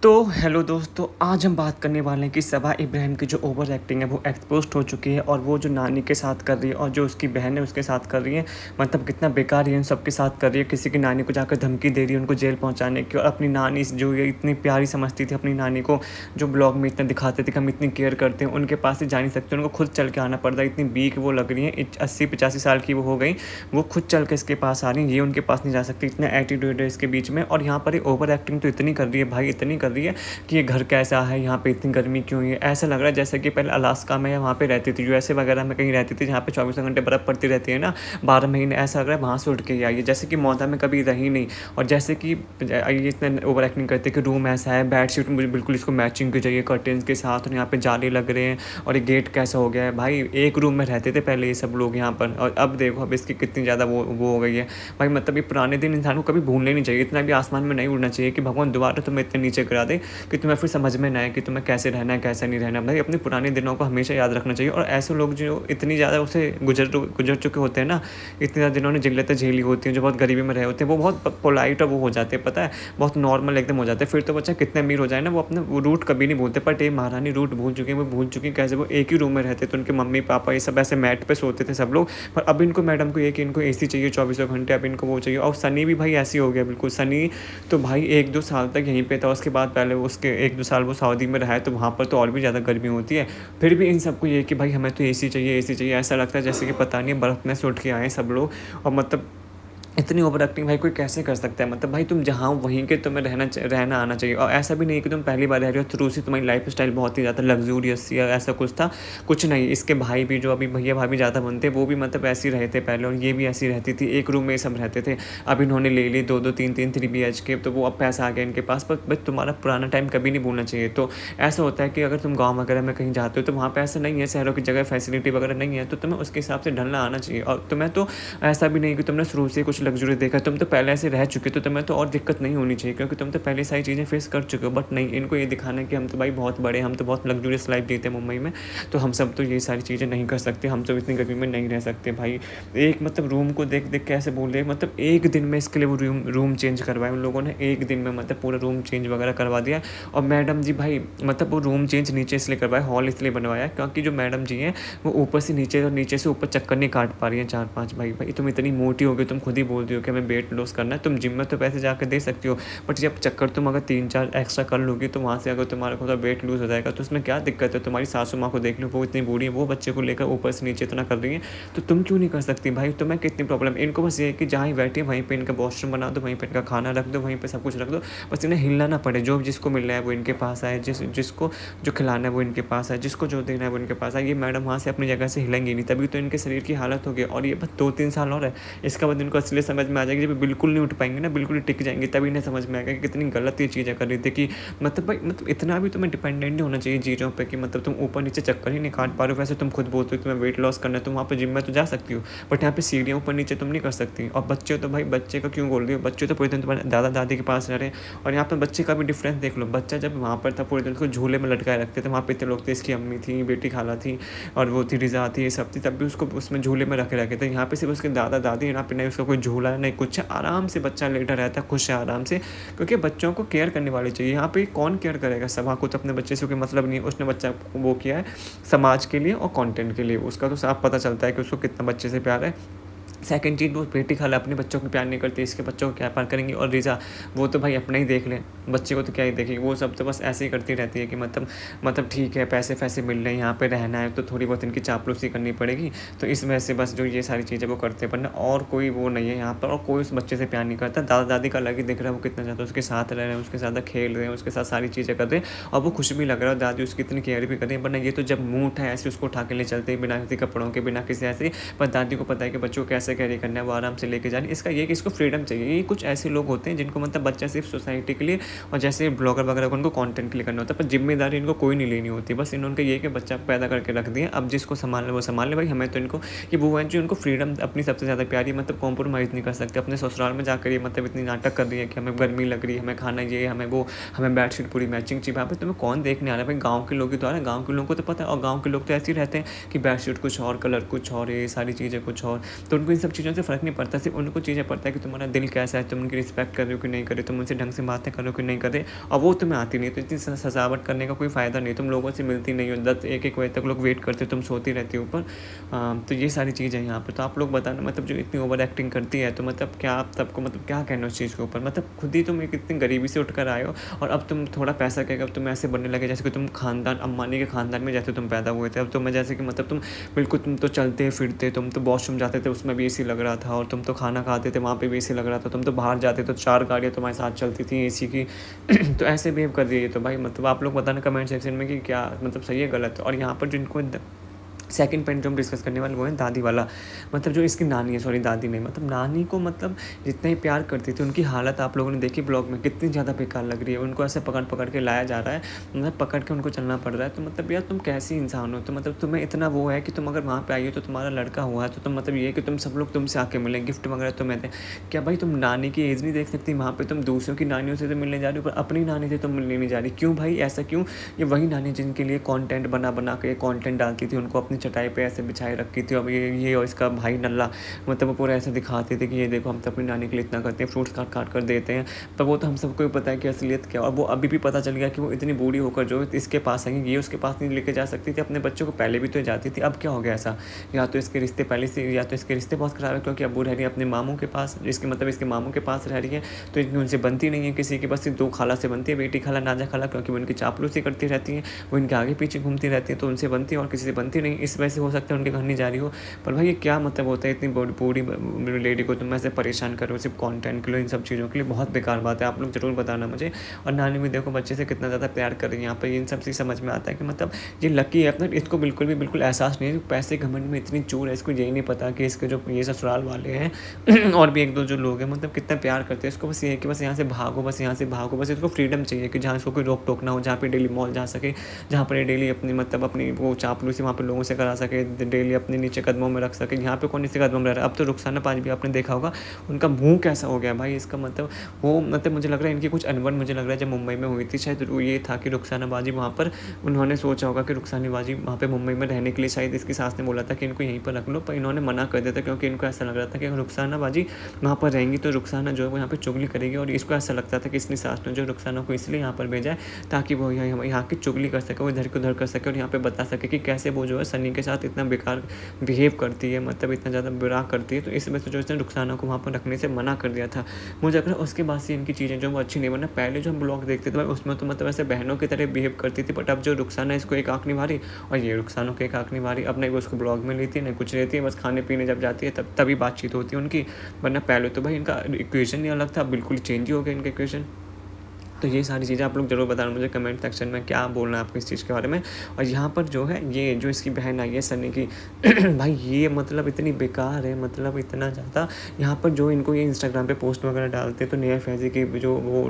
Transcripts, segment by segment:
तो हेलो दोस्तों, आज हम बात करने वाले हैं कि सबा इब्राहिम की जो ओवर एक्टिंग है वो एक्सपोज़्ड हो चुकी है और वो जो नानी के साथ कर रही है और जो उसकी बहन है उसके साथ कर रही है, मतलब कितना बेकार ये इन सब के साथ कर रही है। किसी की नानी को जाकर धमकी दे रही है उनको जेल पहुंचाने की, और अपनी नानी जो ये इतनी प्यारी समझती थी अपनी नानी को, जो ब्लॉग में इतना दिखाते थे कि हम इतनी केयर करते हैं, उनके पास ही जा नहीं सकते, उनको खुद चल के आना पड़ता है। इतनी वीक वो लग रही है, 80-85 साल की वो हो गई, वो खुद चल के इसके पास आ रही है, ये उनके पास नहीं जा सकती। इतना एटीट्यूड है इसके बीच में, और यहाँ पर ये ओवर एक्टिंग तो इतनी कर रही है भाई, इतनी कर रही है कि ये घर कैसा है, यहाँ पे इतनी गर्मी क्यों है। ऐसा लग रहा है जैसे कि पहले अलास्का में वहाँ पे रहती थी, यूएसए वगैरह में कहीं रहती थी, जहाँ पे 24 घंटे बर्फ़ पड़ती रहती है ना, 12 महीने। ऐसा लग रहा है वहाँ से उठ के ही आई है, जैसे कि मौदा में कभी रही नहीं। और जैसे कि ये इतना ओवर एक्टिंग करते हैं कि रूम ऐसा है, बेड शीट मुझे बिल्कुल इसको मैचिंग की चाहिए कर्टेन्स के साथ, और यहाँ पे जाले लग रहे हैं, और ये गेट कैसा हो गया है भाई। एक रूम में रहते थे पहले ये सब लोग यहाँ पर, और अब देखो अब इसकी कितनी ज़्यादा वो हो गई है भाई। मतलब ये पुराने दिन इंसान को कभी भूलने नहीं चाहिए, इतना भी आसमान में नहीं उड़ना चाहिए कि भगवान दोबारा तुम्हें इतने नीचे गिरा दे कि तुम्हें फिर समझ में ना आए कि तुम्हें कैसे रहना है कैसे नहीं रहना। भाई अपने पुराने दिनों को हमेशा याद रखना चाहिए। और ऐसे लोग जो इतनी ज़्यादा उसे गुजर चुके होते हैं ना, इतनी ज़्यादा जिन्होंने जिल्लतें झेली होती हैं, जो बहुत गरीबी में रहे होते हैं, वो बहुत पोलाइट और वो हो जाते हैं, पता है, बहुत नॉर्मल एकदम हो जाते हैं। फिर तो बच्चा कितने अमीर हो जाए ना, वो अपने वो रूट कभी नहीं भूलते। बट ये महारानी रूट भूल चुकी है, वो भूल चुकी है कैसे। वो एक ही रूम में रहते थे, उनके मम्मी पापा ये सब ऐसे मैट पे सोते थे सब लोग। पर अब इनको मैडम को ये कि इनको एसी चाहिए 24 घंटे, अब इनको वो चाहिए। और सनी भी भाई ऐसी हो गया बिल्कुल। सनी तो भाई 1-2 साल तक यहीं पे था, उसके बाद पहले उसके 1-2 साल वो सऊदी में रहा है, तो वहाँ पर तो और भी ज़्यादा गर्मी होती है। फिर भी इन सबको ये कि भाई हमें तो एसी चाहिए एसी चाहिए। ऐसा लगता है जैसे कि पता नहीं बर्फ़ में से उठ के आए हैं सब लोग। और मतलब इतनी ओवर एक्टिंग भाई कोई कैसे कर सकता है। मतलब भाई तुम जहाँ हो वहीं के तुम्हें रहना आना चाहिए। और ऐसा भी नहीं कि तुम पहली बार रह रहे हो शुरू से तुम्हारी लाइफ स्टाइल बहुत ही ज़्यादा लग्जूरियस या ऐसा कुछ था, कुछ नहीं। इसके भाई भी जो अभी भैया भाभी ज़्यादा बनते, वो भी मतलब ऐसे ही रहे थे पहले, और ये भी ऐसी रहती थी, एक रूम में ये सब रहते थे। अब इन्होंने ले ली 2-2 3-3 3 BHK, तो वो अब पैसा आ गया इनके पास। पर बस तुम्हारा पुराना टाइम कभी नहीं भूलना चाहिए। तो ऐसा होता है कि अगर तुम गाँव वगैरह में कहीं जाते हो तो वहाँ पर ऐसा नहीं है, शहरों की जगह फैसिलिटी वगैरह नहीं है, तो तुम्हें उसके हिसाब से ढलना आना चाहिए। और तुम्हें तो ऐसा भी नहीं कि तुमने शुरू से कुछ लग्जरी देखा, तुम तो पहले से रह चुके, तो तुम्हें तो और दिक्कत नहीं होनी चाहिए, क्योंकि तुम तो पहले सारी चीज़ें फेस कर चुके हो। बट नहीं, इनको ये दिखाना है कि हम तो भाई बहुत बड़े, हम तो बहुत लग्जूरियस लाइफ जीते हैं मुंबई में, तो हम सब तो ये सारी चीज़ें नहीं कर सकते, हम तो इतनी गर्मी में नहीं रह सकते भाई। एक मतलब रूम को देख देख कैसे बोल रहे, मतलब एक दिन में इसके लिए वो रूम चेंज करवाए उन लोगों ने, एक दिन में मतलब पूरा रूम चेंज वगैरह करवा दिया। और मैडम जी भाई मतलब वो रूम चेंज नीचे इसलिए करवाया, हॉल इसलिए बनवाया, क्योंकि जो मैडम जी हैं वो ऊपर से नीचे और नीचे से ऊपर चक्कर नहीं काट पा रही हैं 4-5। भाई तुम इतनी मोटी हो गई, तुम खुद ही बोल रही हो कि हमें वेट लॉस करना है, तुम जिम में तो पैसे जाकर दे सकती हो, बट जब चक्कर तुम अगर 3-4 एक्स्ट्रा कर लोगी तो वहाँ से अगर तुम्हारा खुद वेट लूज़ हो जाएगा तो उसमें क्या दिक्कत है। तुम्हारी सासू माँ को देख लो, वो इतनी बूढ़ी है, वो बच्चे को लेकर ऊपर से नीचे इतना कर रही है, तो तुम क्यों नहीं कर सकती भाई। तुम्हें कितनी प्रॉब्लम है। इनको बस ये है कि जहाँ ही बैठी है वहीं पर इनका वॉशरूम बना दो, वहीं पर इनका खाना रख दो, वहीं पर सब कुछ रख दो, बस इन्हें हिलना ना पड़े। जो जिसको मिल रहा है वो इनके पास आए, जिसको जो खिलाना है वो इनके पास आए, जिसको जो देना है वो इनके पास आए। ये मैडम वहाँ से अपनी जगह से हिलेंगी नहीं, तभी तो इनके शरीर की हालत होगी। और ये बस 2-3 साल और है, इसका बाद इनको असली समझ में आ जाएगी। जब बिल्कुल नहीं उठ पाएंगे ना, बिल्कुल टिक जाएंगे, तभी इन्हें समझ में आएगा कि कितनी गलत ये चीज़ें कर रही थी। कि मतलब भाई मतलब इतना भी तुम्हें डिपेंडेंट नहीं होना चाहिए चीज़ों पे, कि मतलब तुम ऊपर नीचे चक्कर ही नहीं काट पा रहे हो। वैसे तुम खुद बोलते हो तुम्हें वेट लॉस करना है, तुम वहाँ पे जिम में तो जा सकती हो, बट यहाँ पे सीढ़ियों ऊपर नीचे तुम नहीं कर सकती। और बच्चे तो भाई, बच्चे का क्यों बोल रही हो, बच्चे तो पूरे दिन तुम्हारे दादा दादी के पास रह रहे हैं। और यहाँ पर बच्चे का भी डिफरेंस देख लो। बच्चा जब वहाँ पर था पूरे दिन उसको झूले में लटकाए रखते थे, वहाँ पे इतने लोग थे, इसकी अम्मी थी, बेटी खाला थी, और वो थी रिजा थी, ये सब थी, तब भी उसको उसमें झूले में रखे रखे थे। यहाँ पे सिर्फ उसके दादा दादी, यहाँ पे नहीं उसका कोई झूला है नहीं कुछ है, आराम से बच्चा लेटा रहता है, खुश है आराम से, क्योंकि बच्चों को केयर करने वाले चाहिए। यहाँ पे कौन केयर करेगा, सभा को तो अपने बच्चे से कोई मतलब नहीं है, उसने बच्चा को वो किया है समाज के लिए और कंटेंट के लिए, उसका तो साफ पता चलता है कि उसको कितना बच्चे से प्यार है। सेकंड चीज़, वो बेटी खाला अपने बच्चों को प्यार नहीं करती, इसके बच्चों को क्या प्यार करेंगी। और रिजा, वो तो भाई अपना ही देख लें, बच्चे को तो क्या ही देखेगी, वो सब तो बस ऐसे ही करती रहती है कि मतलब ठीक है पैसे फैसे मिल रहे हैं, यहाँ पे रहना है, तो थोड़ी बहुत इनकी चापलूसी करनी पड़ेगी, तो इस वजह से बस जो ये सारी चीज़ें वो करते हैं, वरना और कोई वो नहीं है यहाँ पर। और कोई उस बच्चे से प्यार नहीं करता। दादा दादी का अलग ही दिख रहा है, वो कितना ज़्यादा उसके साथ रह रहे हैं, उसके साथ खेल रहे हैं, उसके साथ सारी चीज़ें कर रहे हैं, और वो खुश भी लग रहा है। दादी उसकी इतनी केयर भी कर रही है, वरना ये तो जब मुँह उठाए ऐसे उसको उठा के ले चलते हैं, बिना किसी कपड़ों के, बिना किसी ऐसे। पर दादी को पता है कि बच्चों को कैसे कैरी करना है, वो आराम से लेके जानी। इसका ये कि इसको फ्रीडम चाहिए। ये कुछ ऐसे लोग होते हैं जिनको मतलब बच्चा सिर्फ सोसाइटी के लिए, और जैसे ब्लॉगर वगैरह को उनको कंटेंट के लिए करना होता है, पर जिम्मेदारी इनको कोई नहीं लेनी होती। बस इन्होंने ये कि बच्चा पैदा करके रख दिया, अब जिसको संभालना वो संभाल ले भाई। हमें तो इनको ये वो है जो इनको फ्रीडम अपनी सबसे ज़्यादा प्यारी, मतलब कॉम्प्रोमाइज़ नहीं कर सकते। अपने ससुराल में जाकर ये मतलब इतनी नाटक कर रही है कि हमें गर्मी लग रही है, हमें खाना ये, हमें वो, हमें बेडशीट पूरी मैचिंग चाहिए। वहाँ पे तुम्हें कौन देखने आ रहा है भाई, गाँव के लोग ही तो आ रहे हैं, गाँव के लोगों को तो पता है। और गाँव के लोग तो ऐसे ही रहते हैं कि बेडशीट कुछ और, कलर कुछ और, ये सारी चीज़ें कुछ और, तो उनको इन सब चीज़ों से फ़र्क नहीं पड़ता, सिर्फ उनको चीज़ें पड़ता है कि तुम्हारा दिल कैसा है, तुम उनकी रिस्पेक्ट कर रहे हो कि नहीं कर रहे, तुम उनसे ढंग से बातें कर रहे हो कि नहीं कर रहे, और वो तुम्हें आती नहीं, तो इतनी सजावट करने का कोई फ़ायदा नहीं, तुम लोगों से मिलती नहीं हो, 10 1 बजे तक लोग वेट करते हो, तुम सोती रहती हो ऊपर। तो ये सारी चीज़ें हैं यहाँ पर। तो आप लोग बताना, मतलब जो इतनी ओवर एक्टिंग करती है, तो मतलब क्या आप सबको मतलब क्या कहना है उस चीज़ के ऊपर? मतलब खुद ही तुम एक इतनी गरीबी से उठकर आए हो, और अब तुम थोड़ा पैसा कहेगा, अब तुम ऐसे बनने लगे जैसे कि तुम खानदान अंबानी के खानदान में जैसे तुम पैदा हुए थे। अब तुम्हें जैसे कि मतलब तुम बिल्कुल, तुम तो चलते फिरते, तुम तो वॉशरूम जाते थे उसमें भी एसी लग रहा था, और तुम तो खाना खाते थे वहाँ पे भी एसी लग रहा था, तुम तो बाहर जाते तो 4 गाड़ियाँ तुम्हारे साथ चलती थी एसी की। तो ऐसे बिहेव कर दिए तो भाई मतलब आप लोग बताना कमेंट सेक्शन में कि क्या मतलब सही है गलत है। और यहाँ पर जिनको सेकंड पॉइंट जो हम डिस्कस करने वाले वो है दादी वाला। मतलब जो इसकी नानी है, सॉरी दादी नहीं, मतलब नानी को मतलब जितना ही प्यार करती थी, उनकी हालत आप लोगों ने देखी ब्लॉग में, कितनी ज़्यादा बेकार लग रही है। उनको ऐसे पकड़ पकड़ के लाया जा रहा है, मतलब पकड़ के उनको चलना पड़ रहा है। तो मतलब यार तुम कैसी इंसान हो? तो मतलब तुम्हें इतना वो है कि तुम अगर वहाँ पे आई हो तो तुम्हारा लड़का हुआ है, तो तुम मतलब ये है कि तुम सब लोग तुमसे आके मिलें, गिफ्ट वगैरह तुम्हें दें। क्या भाई तुम नानी की एज नहीं देख सकती? वहाँ पे तुम दूसरों की नानियों से तो मिलने जा रही हो, पर अपनी नानी से तुम मिलने नहीं जा रही। क्यों भाई, ऐसा क्यों? ये वही नानी जिनके लिए कंटेंट बना बना के कंटेंट डालती थी, उनको अपनी चटाई पे ऐसे बिछाए रखी थी। अब ये और इसका भाई नल्ला, मतलब वो पूरा ऐसे दिखाते थे कि ये देखो हम तो अपनी नानी के लिए इतना करते हैं, फ्रूट्स काट काट कर देते हैं। पर वो तो हम सबको ही पता है कि असलियत क्या है। और वो अभी भी पता चल गया कि वो इतनी बूढ़ी होकर जो इसके पास आई, ये उसके पास नहीं लेके जा सकती थी अपने बच्चों को, पहले भी तो जाती थी। अब क्या हो गया ऐसा? या तो इसके रिश्ते पहले से, या तो इसके रिश्ते बहुत खराब है, क्योंकि अब वो रह रही है अपने मामू के पास, इसके मतलब इसके मामू के पास रह रही है, तो इतनी उनसे बनती नहीं है किसी की, बस सिर्फ 2 खाला से बनती है, बेटी खाला, नाजा खाला, क्योंकि वो उनकी चापलूसी करती रहती है, वो इनके आगे पीछे घूमती रहती है, तो उनसे बनती है और किसी से बनती नहीं। इस वजह से हो सकता है उनके घर नहीं जा रही हो। पर भाई ये क्या मतलब होता है, इतनी बूढ़ी लेडी को तुम ऐसे परेशान करो सिर्फ कंटेंट के लिए, इन सब चीज़ों के लिए? बहुत बेकार बात है, आप लोग ज़रूर बताना मुझे। और नानी भी देखो बच्चे से कितना ज़्यादा प्यार कर रही है, यहाँ पर इन सब से समझ में आता है कि मतलब ये लकी है अपना, इसको बिल्कुल भी बिल्कुल एहसास नहीं है, पैसे घमंड में इतनी चूर है, इसको यही नहीं पता कि इसके जो ये ससुराल वाले हैं और भी 1 2 जो लोग हैं, मतलब कितना प्यार करते हैं इसको। बस ये है कि बस यहाँ से भागो, बस यहाँ से भागो, बस इसको फ्रीडम चाहिए कि जहाँ इसको कोई रोक टोक ना हो, जहाँ पे डेली मॉल जा सके, जहाँ पर डेली अपनी मतलब अपनी वो चापलूसी वहाँ पे लोगों से करा सके, डेली अपने नीचे कदमों में रख सके। यहाँ पे कौन नीचे कदमों में रह रहा है? अब तो रुखसाना पाजी भी आपने देखा होगा, उनका मुँह कैसा हो गया भाई, इसका मतलब वो मतलब मुझे लग रहा है इनकी कुछ अनबन, मुझे लग रहा है जब मुंबई में हुई थी शायद वो ये था कि रुखसाना बाजी वहाँ पर, उन्होंने सोचा होगा कि रुखसाना बाजी वहाँ पे मुंबई में रहने के लिए शायद इसकी सास ने बोला था कि इनको यहीं पर रख लो, पर इन्होंने मना कर दिया था, क्योंकि इनको ऐसा लग रहा था कि अगर रुखसाना बाजी वहाँ पर रहेंगी तो रुखसाना जो है वो यहाँ पर चुगली करेगी, और इसको ऐसा लगता था कि इसकी सास ने जो रुखसाना को इसलिए यहाँ पर भेजा है ताकि वो यहाँ की चुगली कर सके, वो इधर को उधर कर सके, और यहाँ पे बता सके कि कैसे वो जो है सनी के साथ इतना बेकार बिहेव करती है, मतलब इतना ज़्यादा बुरा करती है। तो इस वजह से जो इसने रुखसाना को वहाँ पर रखने से मना कर दिया था। मुझे लग रहा है उसके बाद से इनकी चीज़ें जो वो अच्छी नहीं बना। पहले जो हम ब्लॉग देखते थे भाई उसमें तो मतलब ऐसे बहनों की तरह बिहेव करती थी, बट अब जो रुखसाना है इसको एक आँख नहीं मारी, और ये रुखसानों को एक आँख नहीं मारी। अब नहीं वो उसको ब्लॉग में लेती है, नहीं कुछ रहती है, बस खाने पीने जब जाती है तभी बातचीत होती है उनकी, वरना पहले तो भाई इनका इक्वेशन ही अलग था, बिल्कुल चेंज ही हो गया इनका इक्वेशन। तो ये सारी चीज़ें आप लोग ज़रूर बताना मुझे कमेंट सेक्शन में, क्या बोलना है आपको इस चीज़ के बारे में। और यहाँ पर जो है ये जो इसकी बहन आई है सनी की भाई ये मतलब इतनी बेकार है, मतलब इतना ज़्यादा। यहाँ पर जो इनको ये इंस्टाग्राम पे पोस्ट वगैरह डालते हैं, तो नेहा फैज़ी की जो वो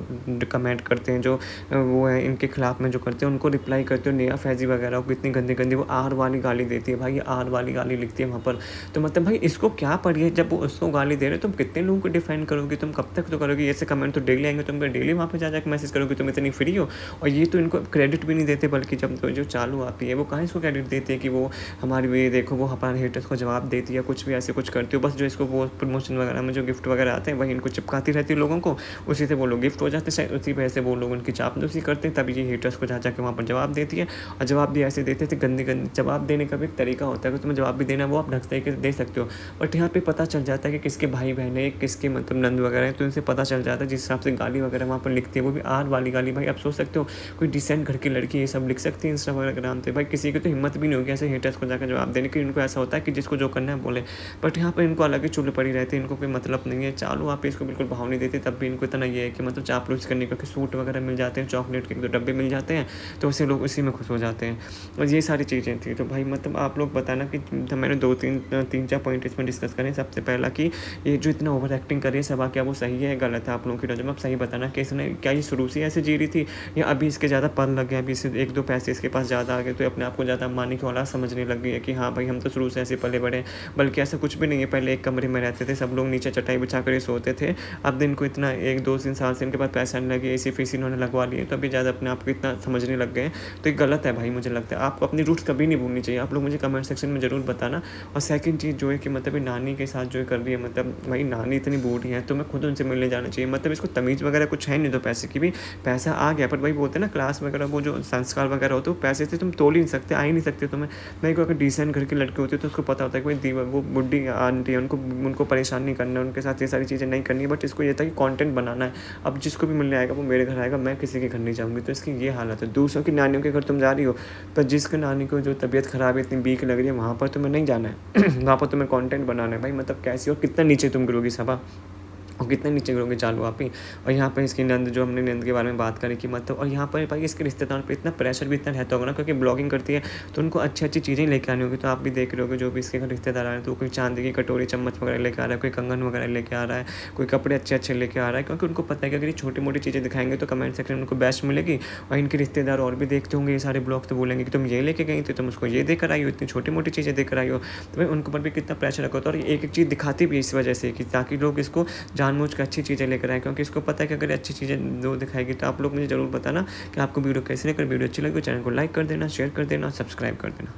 कमेंट करते हैं, जो वो है इनके खिलाफ़ में जो करते हैं उनको रिप्लाई करते हो, नेहा फैज़ी वगैरह को इतनी गंदी गंदी वो आर वाली गाली देती है भाई, ये आर वाली गाली लिखती है वहाँ पर। तो मतलब भाई इसको क्या पड़ी है, जब वो उसको गाली दे रहे हो तुम कितने लोगों को डिफेंड करोगे, तुम कब तक तो करोगे? ऐसे कमेंट तो डेली आएंगे, तुम डेली वहाँ पर जा मैसेज करोगे तुम इतनी फ्री हो। और ये तो इनको क्रेडिट भी नहीं देते, बल्कि जब तो जो चालू आती है वो कहाँ इसको क्रेडिट देती है कि वो हमारी भी देखो वो हमारे हेटर्स को जवाब देती है, कुछ भी ऐसे कुछ करती हो। बस जो इसको वो प्रमोशन वगैरह में जो गिफ्ट वगैरह आते हैं वही इनको चिपकाती रहती है लोगों को, उसी से वो लोग गिफ्ट हो जाते हैं, शायद उसी वजह से वो लोग उनकी चापलूसी करते हैं, तभी ये हेटर्स को जा के वहाँ पर जवाब देती है। और जवाब भी ऐसे देते थे गंदे गंदे, जवाब देने का भी एक तरीका होता है, अगर तुम्हें जवाब भी देना वो आप ढंग से दे सकते हो, बट यहाँ पे पता चल जाता है कि किसके भाई बहन है, किसके मतलब नंद वगैरह हैं, तो इनसे पता चल जाता है जिस हिसाब से गाली वगैरह वहाँ पर लिखती है, वो भी आर वाली गाली। भाई आप सोच सकते हो कोई डिसेंट घर की लड़की ये सब लिख सकती है इंस्टाग्राम पे? भाई किसी की तो हिम्मत भी नहीं होगी ऐसे हेटर्स को जाकर जवाब देने की। इनको ऐसा होता है कि जिसको जो करना है बोले, बट यहाँ पर इनको अलग ही चुल पड़ी रहती है, इनको कोई मतलब नहीं है। चालू आप इसको बिल्कुल भाव नहीं देती, तब भी इनको इतना ये है कि मतलब चापलूस करने का, सूट वगैरह मिल जाते हैं, चॉकलेट के 1 2 डब्बे मिल जाते हैं, तो उसे लोग उसी में खुश हो जाते हैं। और ये सारी चीज़ें थी। तो भाई मतलब आप लोग बताना कि मैंने 3 4 पॉइंट इसमें डिस्कस करें। सबसे पहला कि ये जो इतना ओवर एक्टिंग कर रही है सबा, क्या वो सही है गलत है? आप लोगों की नज़र में आप सही बताना कि इसने क्या ये शुरू से ही ऐसे जी रही थी या अभी इसके ज़्यादा पल लग गया, अभी इसे 1-2 पैसे इसके पास ज़्यादा आ गए तो ये अपने आप को ज़्यादा अंबानी की औलाद समझने लग गई है कि हाँ भाई, हम तो शुरू से ऐसे पले-बड़े हैं। बल्कि ऐसा कुछ भी नहीं है, पहले एक कमरे में रहते थे, सब लोग नीचे चटाई बिछा कर ही सोते थे। अब दिन को इतना 1-2-3 साल से इनके पास पैसा आने लगे, एसी-फेसी इन्होंने लगवा लिए, तो अभी ज़्यादा अपने आप को इतना समझने लग गए हैं। तो ये गलत है भाई, मुझे लगता है। आपको अपनी रूट्स कभी नहीं भूलनी चाहिए। आप लोग मुझे कमेंट सेक्शन में ज़रूर बताना। और सेकंड चीज़ जो है कि मतलब ये नानी के साथ जो ये कर रही है, मतलब भाई नानी इतनी बूढ़ी है, तो मैं खुद उनसे मिलने जाना चाहिए। मतलब इसको तमीज़ वगैरह कुछ है नहीं, तो पैसे की भी पैसा आ गया, पर वही बोलते हैं ना, क्लास वगैरह वो जो संस्कार वगैरह होते हैं, वो पैसे से तुम तोल ही नहीं सकते, आ ही नहीं सकते तुम्हें। भाई कोई अगर डिसेंट घर की लड़की होती है तो उसको पता होता है कि भाई वो बुड्ढी आंटी है, उनको उनको परेशान नहीं करना है, उनके साथ ये सारी चीज़ें नहीं करनी है। बट इसको ये था कि कंटेंट बनाना है। अब जिसको भी मिलने आएगा वो मेरे घर आएगा, मैं किसी के घर नहीं जाऊँगी। तो इसकी ये हालत है। दूसरों की नानियों के घर तुम जा रही हो, पर जिसकी नानी को जो तबीयत ख़राब है, इतनी बीक लग रही है, वहाँ पर तुम्हें नहीं जाना है। वहाँ पर तुम्हें कंटेंट बनाना है। भाई मतलब कैसी और कितना नीचे तुम गिरोगी सभा, और कितने नीचे गिरोगे चालू आप ही। और यहाँ पे इसकी नंद, जो हमने नंद के बारे में बात करी कि मतलब, और यहाँ पर भाई इसके रिश्तेदारों पे इतना प्रेशर भी इतना रहता होगा ना, क्योंकि ब्लॉगिंग करती है तो उनको अच्छी-अच्छी चीज़ें लेके आनी होगी। तो आप भी देख रहे होगे जो भी इसके घर रिश्तेदार आ रहे हैं, तो कोई चांदी की कटोरी, चम्मच वगैरह लेके आ रहा है, कोई कंगन वगैरह लेके आ रहा है, कोई कपड़े अच्छे-अच्छे लेके आ रहा है, क्योंकि उनको पता है कि अगर ये छोटी-मोटी चीज़ें दिखाएँगे तो कमेंट सेक्शन में उनको बेस्ट मिलेगी। और इनके रिश्तेदार और भी देखते होंगे ये सारे ब्लॉग, तो बोलेंगे कि तुम ये लेके गई थी, तुम उसको ये देकर आई हो, इतनी छोटी-मोटी चीज़ें देकर आई हो। तो भाई उनके ऊपर भी कितना प्रेशर रखा होता है। और एक-एक चीज़ दिखाती भी इस वजह से कि ताकि लोग इसको जानबूझ के अच्छी चीज़ें लेकर आएँ, क्योंकि इसको पता है कि अगर अच्छी चीज़ें जो दिखाएगी। तो आप लोग मुझे ज़रूर बताना कि आपको वीडियो कैसी लगी। अगर वीडियो अच्छी लगी तो चैनल को लाइक कर देना, शेयर कर देना और सब्सक्राइब कर देना।